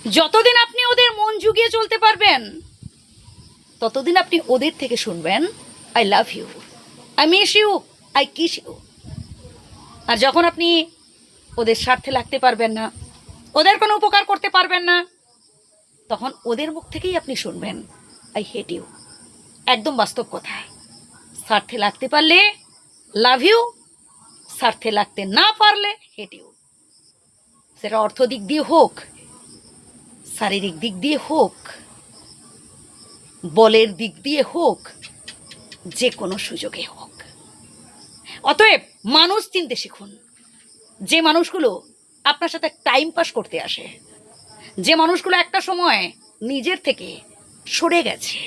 যতদিন আপনি ওদের মন জুগিয়ে চলতে পারবেন, ততদিন আপনি ওদের থেকে শুনবেন I love you, I miss you, I kiss you. আর যখন আপনি ওদের স্বার্থে লাগতে পারবেন না, ওদের কোনো উপকার করতে পারবেন না, তখন ওদের মুখ থেকেই আপনি শুনবেন আই হেট ইউ। একদম বাস্তব কথা। স্বার্থে লাগতে পারলে লাভ ইউ, স্বার্থে লাগতে না পারলে হেট ইউ। সেটা অর্থ দিক দিয়ে হোক, শারীরিক দিক দিয়ে হোক, বলের দিক দিয়ে হোক, যে কোনো সুযোগে হোক। অতএব মানুষ চিনতে শিখুন। যে মানুষগুলো আপনার সাথে টাইম পাস করতে আসে, যে মানুষগুলো একটা সময় নিজের থেকে সরে গেছে,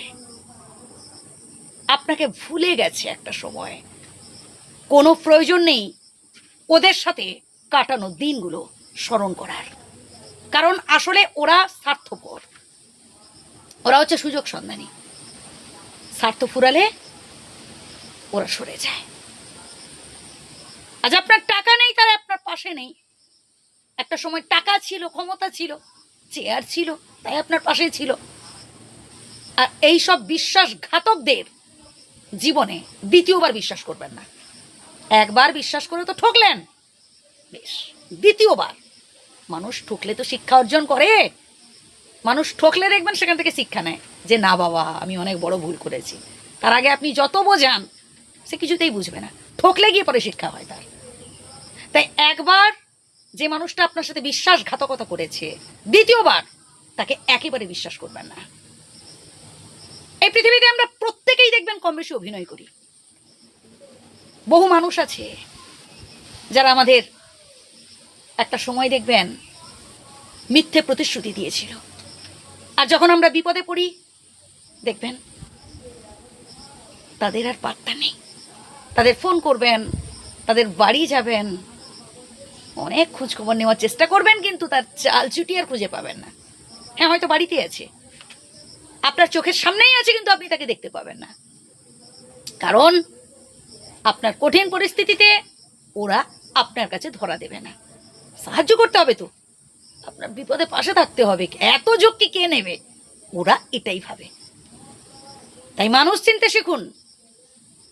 আপনাকে ভুলে গেছে একটা সময়, কোনো প্রয়োজন নেই ওদের সাথে কাটানো দিনগুলো স্মরণ করার। কারণ আসলে ওরা স্বার্থপর, ওরা হচ্ছে সুযোগ সন্ধানী। স্বার্থ ফুরালে ওরা সরে যায়। আজ আপনার টাকা নেই, তারা আপনার পাশে নেই। একটা সময় টাকা ছিল, ক্ষমতা ছিল, চেয়ার ছিল, তাই আপনার পাশে ছিল। আর এই সব বিশ্বাসঘাতকদের জীবনে দ্বিতীয়বার বিশ্বাস করবেন না। একবার বিশ্বাস করে তো ঠকলেন, বেশ, দ্বিতীয়বার মানুষ ঠকলে তো শিক্ষা অর্জন করে। মানুষ ঠকলে দেখবেন সেখান থেকে শিক্ষা নেয় যে না বাবা, আমি অনেক বড় ভুল করেছি। তার আগে আপনি যত বোঝান সে কিছুতেই বুঝবে না, ঠকলে গিয়ে পরে শিক্ষা হয় তার। তাই একবার যে মানুষটা আপনার সাথে বিশ্বাসঘাতকতা করেছে, দ্বিতীয়বার তাকে একেবারে বিশ্বাস করবেন না। এই পৃথিবীতে আমরা প্রত্যেকেই দেখবেন কম বেশি অভিনয় করি। বহু মানুষ আছে যারা আমাদের একটা সময় দেখবেন মিথ্যে প্রতিশ্রুতি দিয়েছিল, আর যখন আমরা বিপদে পড়ি দেখবেন তাদের আর পাত্তা নেই। তাদের ফোন করবেন, তাদের বাড়ি যাবেন, অনেক খোঁজখবর নেওয়ার চেষ্টা করবেন, কিন্তু তার চাল চুটি আর খুঁজে পাবেন না। হ্যাঁ, হয়তো বাড়িতে আছে, আপনার চোখের সামনেই আছে, কিন্তু আপনি তাকে দেখতে পাবেন না। কারণ আপনার কঠিন পরিস্থিতিতে ওরা আপনার কাছে ধরা দেবে না। সাহায্য করতে হবে তো, আপনার বিপদে পাশে থাকতে হবে, এত ঝক্কি কে নেবে, ওরা এটাই ভাবে। তাই মানুষ চিনতে শিখুন।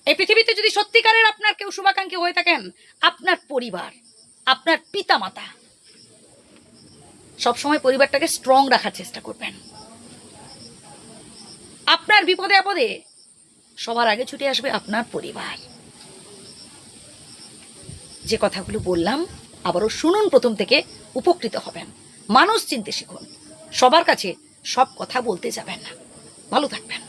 এই পৃথিবীতে যদি সত্যিকারের আপনার কেউ শুভাকাঙ্ক্ষী হয়ে থাকেন, আপনার পরিবার, আপনার পিতা মাতা, সবসময় পরিবারটাকে স্ট্রং রাখার চেষ্টা করবেন। আপনার বিপদে আপদে সবার আগে ছুটে আসবে আপনার পরিবার। যে কথাগুলো বললাম আবারও শুনুন প্রথম থেকে, উপকৃত হবেন। মানুষ চিনতে শিখুন। সবার কাছে সব কথা বলতে যাবেন না। ভালো থাকবেন।